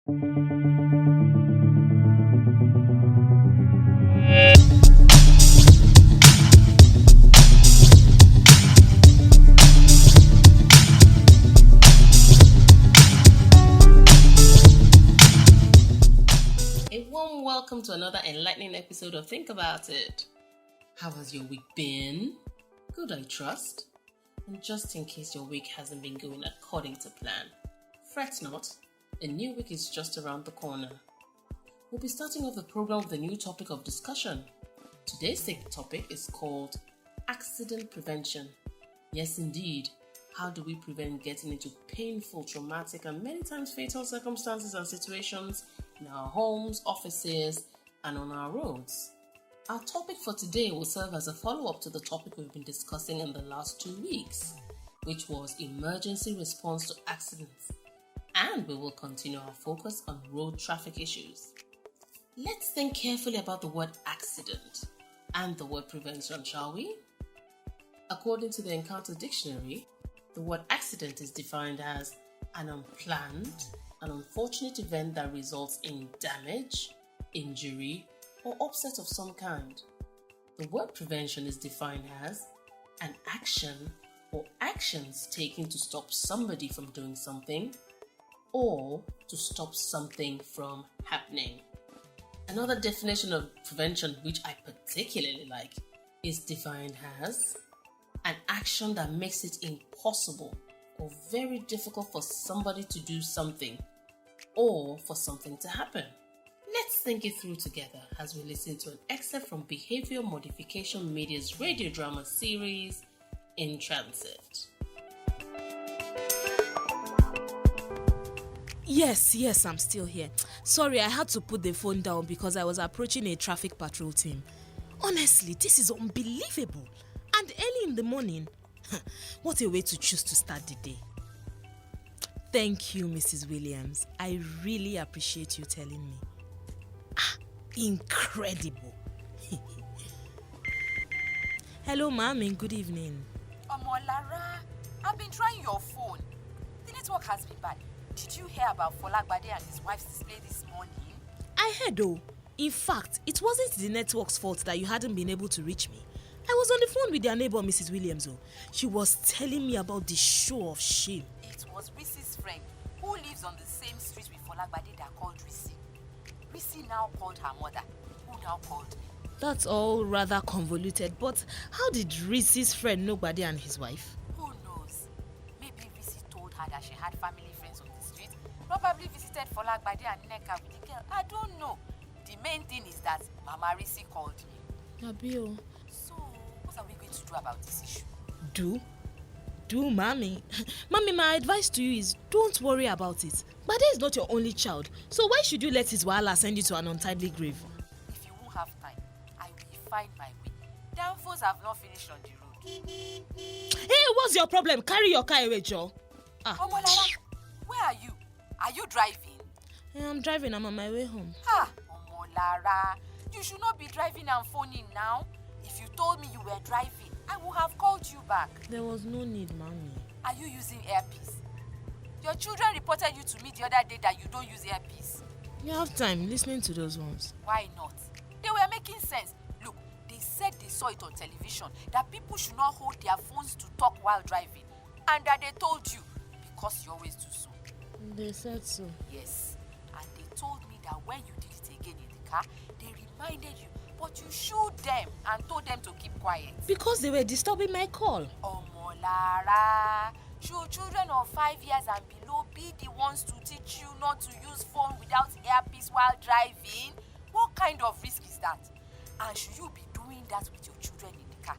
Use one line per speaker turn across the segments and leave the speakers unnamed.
A warm welcome to another enlightening episode of Think About It. How has your week been? Good, I trust. And just in case your week hasn't been going according to plan, fret not, a new week is just around the corner. We'll be starting off the program with a new topic of discussion. Today's topic is called accident prevention. Yes, indeed. How do we prevent getting into painful, traumatic, and many times fatal circumstances and situations in our homes, offices, and on our roads? Our topic for today will serve as a follow-up to the topic we've been discussing in the last 2 weeks, which was emergency response to accidents, and we will continue our focus on road traffic issues. Let's think carefully about the word accident and the word prevention, shall we? According to the Encounter Dictionary, the word accident is defined as an unplanned, an unfortunate event that results in damage, injury, or upset of some kind. The word prevention is defined as an action or actions taken to stop somebody from doing something or to stop something from happening. Another definition of prevention, which I particularly like, is defined as an action that makes it impossible or very difficult for somebody to do something or for something to happen. Let's think it through together as we listen to an excerpt from Behavior Modification Media's radio drama series, In Transit.
Yes, I'm still here. Sorry, I had to put the phone down because I was approaching a traffic patrol team. Honestly, this is unbelievable. And early in the morning. What a way to choose to start the day. Thank you, Mrs. Williams. I really appreciate you telling me. Incredible. Hello, ma'am, and good evening.
Lara, I've been trying your phone. The network has been bad. Did you hear about Folagbade and his wife's display this morning?
I heard though. In fact, it wasn't the network's fault that you hadn't been able to reach me. I was on the phone with their neighbor, Mrs. Williams. She was telling me about the show of shame.
It was Risi's friend who lives on the same street with Folagbade that called Risi. Risi now called her mother, who now called me.
That's all rather convoluted, but how did Risi's friend know Bade and his wife?
Who knows? Maybe Risi told her that she had family friends on the street, probably visited Folagbade and Neka with the girl. I don't know. The main thing is that Mama Risi called me.
Abio.
So, what are we going to do about this issue?
Do, Mommy. Mommy, my advice to you is don't worry about it. Bade is not your only child, so why should you let his wahala send you to an untimely grave?
If you won't have time, I will find my way. Downfalls have not finished on the road.
Hey, what's your problem? Carry your car away, Joe.
Omolara, where are you? Are you driving?
I'm driving. I'm on my way home.
Omolara, you should not be driving and phoning now. If you told me you were driving, I would have called you back.
There was no need, Mommy.
Are you using earpiece? Your children reported you to me the other day that you don't use earpiece.
You have time listening to those ones.
Why not? They were making sense. Look, they said they saw it on television that people should not hold their phones to talk while driving. And that they told you because you always do so.
They said so.
Yes. And they told me that when you did it again in the car, they reminded you, but you shooed them and told them to keep quiet.
Because they were disturbing my call.
Omolara, should children of 5 years and below be the ones to teach you not to use phone without earpiece while driving? What kind of risk is that? And should you be doing that with your children in the car?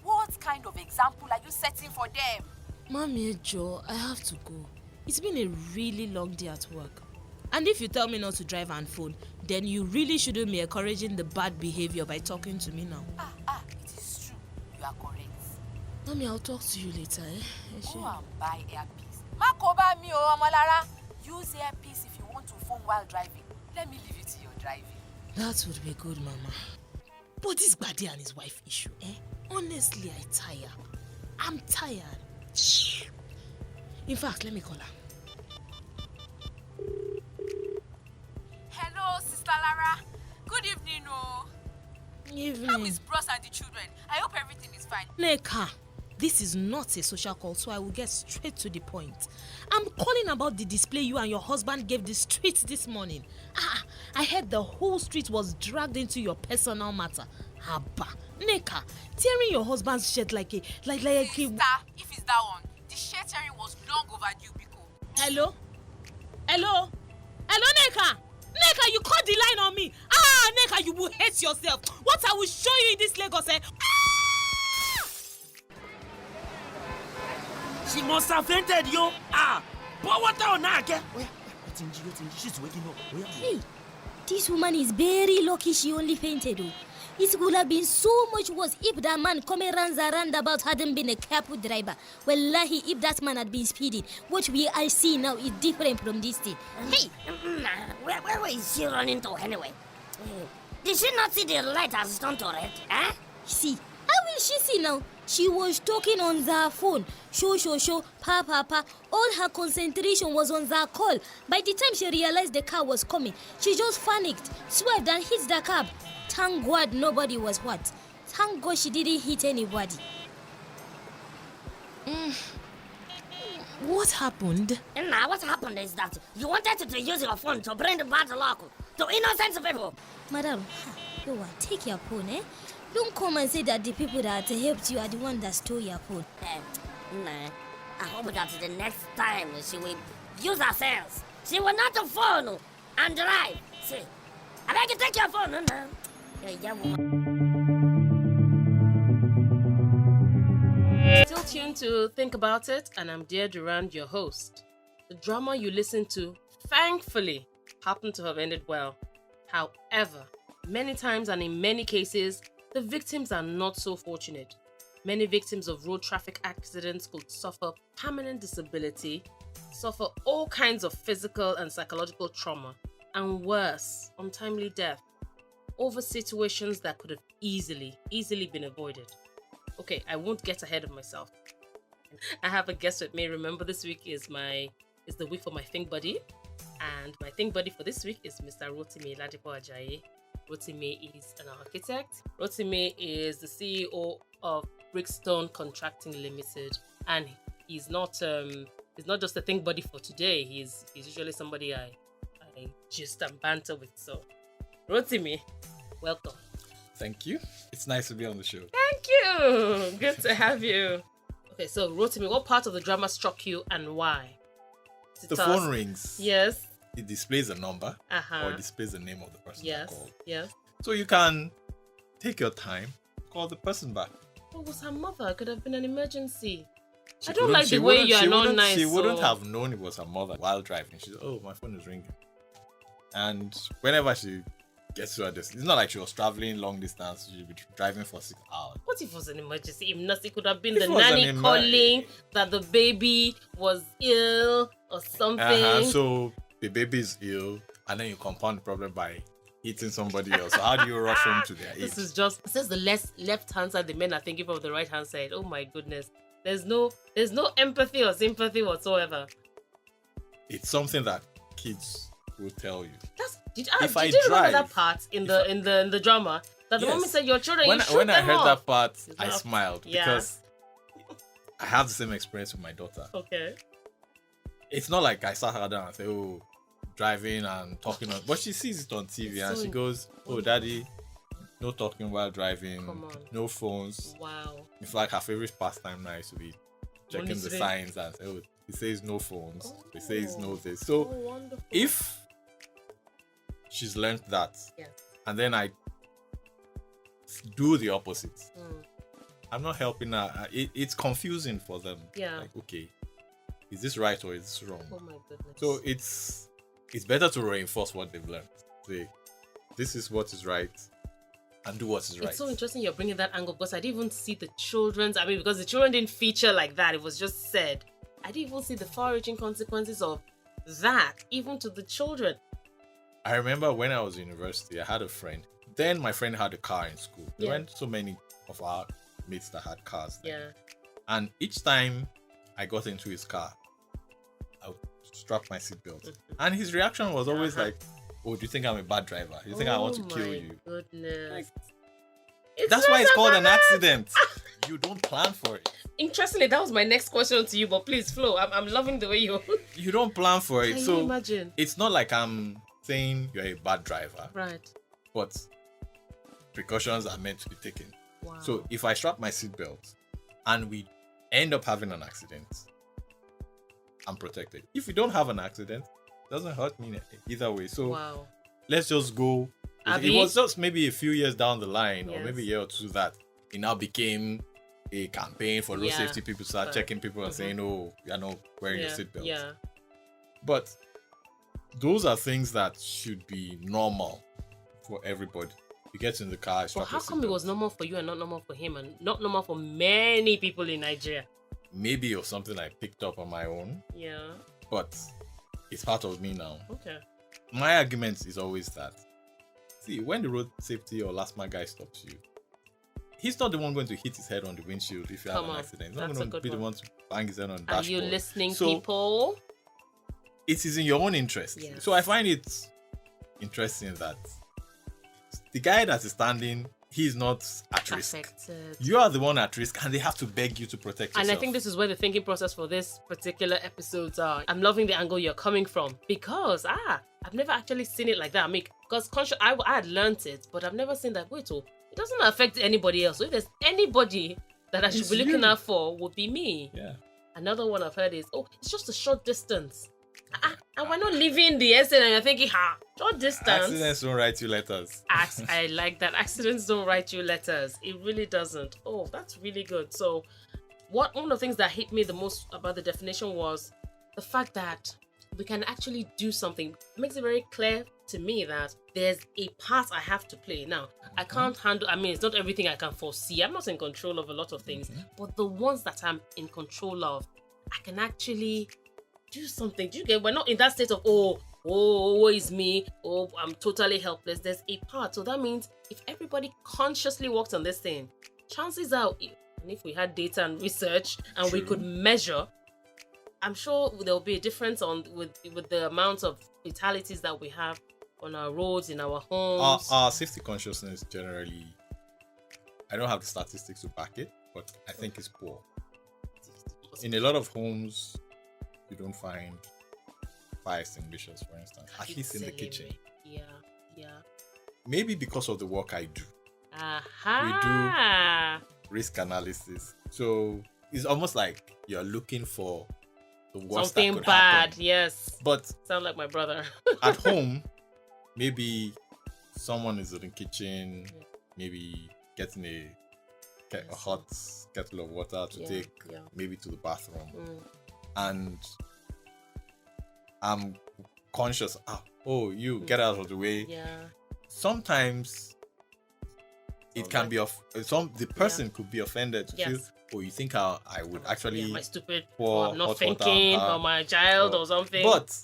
What kind of example are you setting for them?
Mommy, Joe, I have to go. It's been a really long day at work. And if you tell me not to drive and phone, then you really shouldn't be encouraging the bad behavior by talking to me now.
It is true. You are correct.
Mommy, I'll talk to you later, eh?
Go and buy earpiece. Makoba mi o, Omolara. Use earpiece if you want to phone while driving. Let me leave you to your driving.
That would be good, Mama. But this Bade and his wife issue, honestly, I'm tired. In fact, let me call her.
Clara. Good evening, oh. How
Evening.
is Bros and the children? I hope everything is fine.
Neka, this is not a social call, so I will get straight to the point. I'm calling about the display you and your husband gave the streets this morning. I heard the whole street was dragged into your personal matter. Haba, Neka, tearing your husband's shirt like a
Sister, if it's that one, the shirt tearing was long overdue, Biko.
Hello, Neka. Neka, you caught the line on me. Neka, you will hate yourself. What I will show you in this Lagos, eh?
She must have fainted, yo. Pour water on her again. Wait, she's waking up.
Hey, this woman is very lucky she only fainted. Oh. It could have been so much worse if that man coming around about hadn't been a careful driver. Wallahi, if that man had been speeding, what we are seeing now is different from this thing. Hey!
Where is she running to anyway? Did she not see the light has turned to red? Eh?
See, how will she see now? She was talking on the phone. Show, pa. All her concentration was on the call. By the time she realized the car was coming, she just panicked, swerved and hit the cab. Thank God nobody was hurt. Thank God she didn't hit anybody.
What happened?
Now, what happened is that you wanted to use your phone to bring the bad luck to innocent people.
Madam, take your phone, eh? Don't come and say that the people that helped you are the one that stole your phone.
I hope that the next time she will use her sense. She will not phone and drive. See, I beg you take your phone.
Still tuned to Think About It, and I'm Dear Durand, your host. The drama you listened to, thankfully, happened to have ended well. However, many times and in many cases, the victims are not so fortunate. Many victims of road traffic accidents could suffer permanent disability, suffer all kinds of physical and psychological trauma, and worse, untimely death, over situations that could have easily been avoided. Okay, I won't get ahead of myself. I have a guest with me. Remember, this week is the week for my Think Buddy, and my Think Buddy for this week is Mr. Rotimi Ladipo Ajayi. Rotimi is an architect. Rotimi is the CEO of Brickstone Contracting Limited, and he's not just a Think Buddy for today. He's usually somebody I just banter with. So, Rotimi, welcome.
Thank you. It's nice to be on the show.
Thank you. Good to have you. Okay, so Rotimi, what part of the drama struck you and why?
The phone rings.
Yes.
It displays a number
Uh-huh.
or it displays the name of the person that called.
Yes.
So you can take your time, call the person back.
What was her mother? It could have been an emergency.
She
I don't
couldn't-
like
she
the way
wouldn't-
you are
she
not
wouldn't-
nice.
She wouldn't
so-
have known it was her mother while driving. She said, "Oh, my phone is ringing." And whenever she gets to her destination, it's not like she was traveling long distance. She'd be driving for 6 hours.
What if it was an emergency? If not, it could have been
If
the
it was an
nanny calling that the baby was ill or something.
So the baby is ill, and then you compound the problem by hitting somebody else. So how do you rush home to their aid?
This is the left hand side. The men are thinking of the right hand side. Oh my goodness. There's no empathy or sympathy whatsoever.
It's something that kids will tell you.
Did
If
you
I
remember
drive-
that part in the drama? That the
Yes.
mommy said your children,
When
you shoot
I
them
heard
off.
that part,
You
I
laughed.
smiled
Yeah.
because I have the same experience with my daughter.
Okay.
It's not like I sat her down and say, "Oh, driving and talking," but she sees it on TV and
So
she goes, "Oh, daddy, no talking while driving,
Come on.
no phones."
Wow.
It's like her favorite pastime now is to be checking the
Monitoring.
signs and say, "Oh, it says no phones. It says no this."
Oh,
So
wonderful.
if she's learned that,
Yes.
and then I do the opposite,
Mm.
I'm not helping her. It's confusing for them.
Yeah.
Like, okay, is this right or is this wrong?
Oh my goodness.
So it's better to reinforce what they've learned. Say, this is what is right, and do what is right.
It's so interesting you're bringing that angle because I didn't even see the children's. I mean, because the children didn't feature like that. It was just said. I didn't even see the far-reaching consequences of that, even to the children.
I remember when I was in university, I had a friend. Then my friend had a car in school. There
Yeah.
weren't so many of our mates that had cars then.
Yeah.
And each time I got into his car, I would strap my seatbelt. And his reaction was always
Uh-huh.
like, oh, do you think I'm a bad driver? You think I want to kill
my
you?
Goodness.
Like,
It's
that's why
not
it's called
about
an
that.
accident. You don't plan for it.
Interestingly, that was my next question to you, but please, Flo, I'm loving the way you.
You don't plan for it.
Can
so
you imagine?
it's not like I'm saying you're a bad driver,
Right.
but precautions are meant to be taken.
Wow.
So if I strap my seatbelt and we end up having an accident, I'm protected. If we don't have an accident, it doesn't hurt me either way. So
Wow.
let's just go. It
Abi?
was just maybe a few years down the line, or
Yes.
maybe a year or two, that it now became a campaign for road
Yeah.
safety. People start
Right.
checking people and saying, "Oh, you're not wearing your
Yeah.
seatbelt."
Yeah.
But those are things that should be normal for everybody. You get in the car,
But
strap
how
your
come it was
seatbelt.
normal for you and not normal for him, and not normal for many people in Nigeria?
Maybe it was something I picked up on my own,
Yeah.
but it's part of me now.
Okay.
My argument is always that, see, when the road safety or last mile guy stops you, he's not the one going to hit his head on the windshield if you
Come
have an
on,
accident. He's
that's
not
a
going to
good
be the
one.
one to bang his head on the
Are
dashboard.
you listening,
So
people?
it is in your own interest.
Yes.
So I find it interesting that the guy that is standing, he's not at risk.
Affected.
You are the one at risk, and they have to beg you to protect yourself.
And I think this is where the thinking process for this particular episodes are. I'm loving the angle you're coming from because I've never actually seen it like that. I mean, because I had learnt it, but I've never seen that. Wait, it doesn't affect anybody else. So if there's anybody that I should
It's
be looking
you.
out for, would be me.
Yeah.
Another one I've heard is, it's just a short distance. And we're not leaving the estate, and you're thinking, short distance.
Accidents don't write you letters.
I like that. Accidents don't write you letters. It really doesn't. Oh, that's really good. So, one of the things that hit me the most about the definition was the fact that we can actually do something. It makes it very clear to me that there's a part I have to play. Now, I can't handle, it's not everything I can foresee. I'm not in control of a lot of things, but the ones that I'm in control of, I can actually do something. Do you get? We're not in that state of woe is me, I'm totally helpless. There's a part. So that means if everybody consciously worked on this thing, chances are, and if we had data and research and we could measure, I'm sure there'll be a difference with the amount of fatalities that we have on our roads, in our homes.
Our safety consciousness generally, I don't have the statistics to back it, but I think it's poor. In a lot of homes, you don't find fire extinguishers, for instance, at
It's
least in the
silly,
kitchen.
Yeah.
Maybe because of the work I do,
Aha.
risk analysis. So it's almost like you're looking for the worst
Something
that could
bad.
happen.
Yes.
But
Sound like my brother.
at home, maybe someone is in the kitchen, maybe getting a hot kettle of water to take maybe to the bathroom, and I'm conscious, you get out of the way.
Yeah.
Sometimes it can be the person could be offended to
Yes.
feel, you think I would actually
my stupid,
pour
I'm not
hot water on
thinking,
her,
or my child or something.
but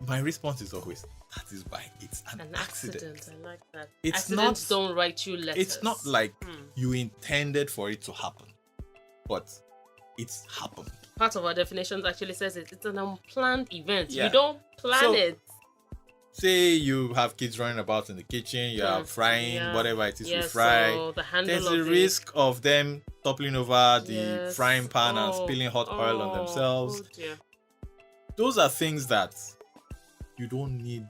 my response is always, that is why it's an
accident. I like that.
It's
Accidents
not-
don't write you letters.
It's not like you intended for it to happen, but it's happened.
Part of our definitions actually says it's an unplanned event.
Yeah.
You don't plan
So,
it.
Say you have kids running about in the kitchen, you are frying
Yeah.
whatever it is you
Yes,
fry.
so the handle
There's
of
a
it.
risk of them toppling over the
Yes.
frying pan and
Oh,
spilling hot oil on themselves.
Oh dear.
Those are things that you don't need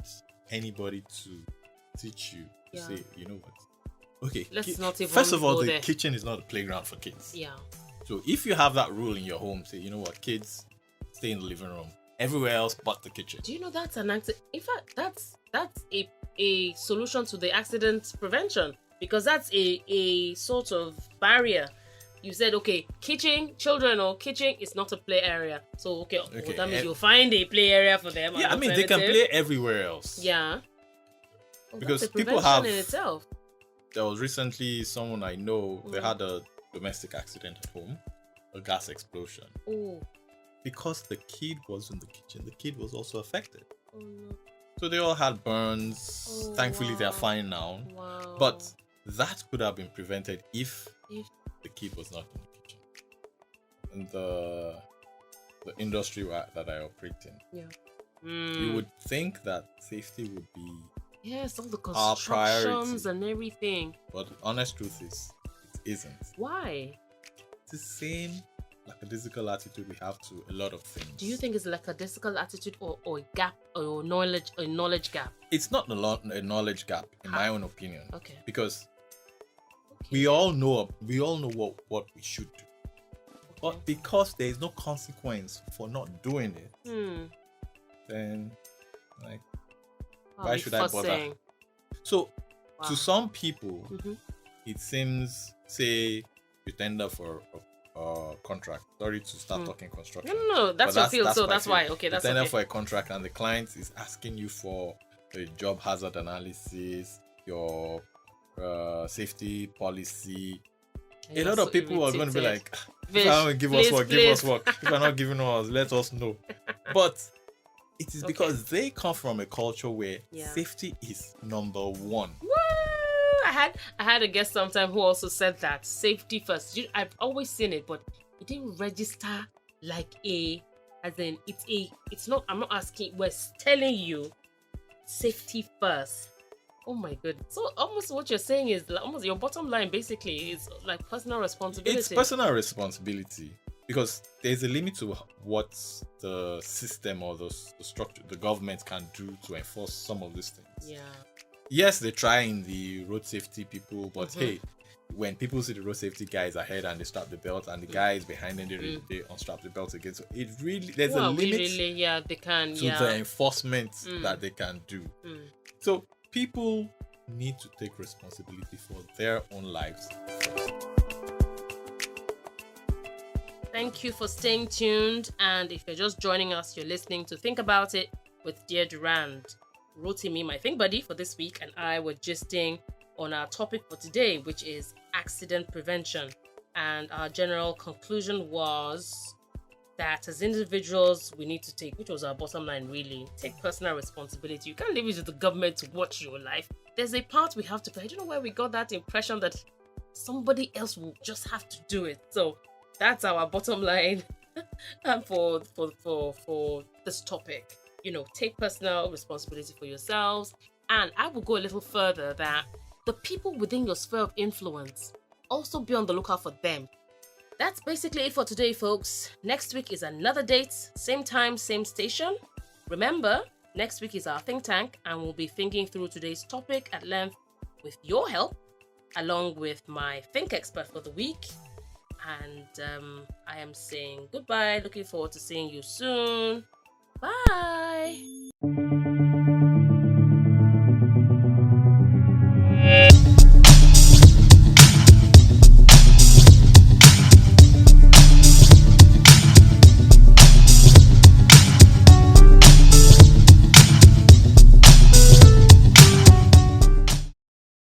anybody to teach you. To
Yeah.
say, you know what? Okay.
Let's not even
First of all,
go
the
there.
kitchen is not a playground for kids.
Yeah.
So if you have that rule in your home, say, you know what, kids, stay in the living room. Everywhere else but the kitchen.
Do you know that's an accident? In fact, that's a solution to the accident prevention, because that's a sort of barrier. You said, okay, children or kitchen is not a play area. So, okay, well, that means you'll find a play area for them.
Yeah,
an
I mean, they can
alternative.
play everywhere else.
Yeah. Well,
Because
that's a
people
prevention
have-
in itself.
There was recently someone I know, they had a domestic accident at home, a gas explosion.
Oh,
Because the kid was in the kitchen, the kid was also affected.
oh no.
So they all had burns.
Oh,
Thankfully, they're
wow.
fine now.
Wow.
But that could have been prevented if
If-
the kid was not in the kitchen. And the industry that I operate in,
Yeah.
You would think that safety would be,
Yes, all the
our
constructions
priority.
and everything.
but the honest truth is, it isn't.
Why?
It's the same lackadaisical attitude we have to a lot of things.
Do you think it's like a difficult attitude or a gap or knowledge gap?
It's not a knowledge gap, in my own opinion.
Okay.
Because we all know what we should do. But because there is no consequence for not doing it, then like, why should I bother? So to some people, it seems, say you tender for a contract. Sorry to start talking construction.
No, that's
But
your field, so
my
that's
field.
why. Okay,
You
that's
tender
okay.
for a contract, and the client is asking you for a job hazard analysis, your safety policy.
You're
A lot of
so
people are going to be
irritated.
like, if I don't give us work, give us
please.
work. If you're not giving us, let us know. But it is because they come from a culture where safety is number one.
Woo! I had a guest sometime who also said that safety first. I've always seen it, but it didn't register like it's not. I'm not asking. We're telling you safety first. Oh my goodness. So almost what you're saying is almost your bottom line basically is like personal responsibility.
It's personal responsibility because there's a limit to what the system or the structure, the government can do to enforce some of these things.
Yeah.
Yes, they try in the road safety people, but hey, when people see the road safety guys ahead and they strap the belt and the guys behind them, they unstrap the belt again. So it really, there's a limit
they can
to the enforcement that they can do. So people need to take responsibility for their own lives first.
Thank you for staying tuned. And if you're just joining us, you're listening to Think About It with Dear Durand. Rotimi, my Think Buddy for this week, and I were gisting on our topic for today, which is accident prevention. And our general conclusion was that as individuals, we need to take, which was our bottom line really, take personal responsibility. You can't leave it to the government to watch your life. There's a part we have to play. I don't know where we got that impression that somebody else will just have to do it. So that's our bottom line for this topic. You know, take personal responsibility for yourselves. And I will go a little further that the people within your sphere of influence, also be on the lookout for them. That's basically it for today, folks. Next week is another date, same time, same station. Remember, next week is our think tank, and we'll be thinking through today's topic at length with your help, along with my think expert for the week. And I am saying goodbye. Looking forward to seeing you soon. Bye.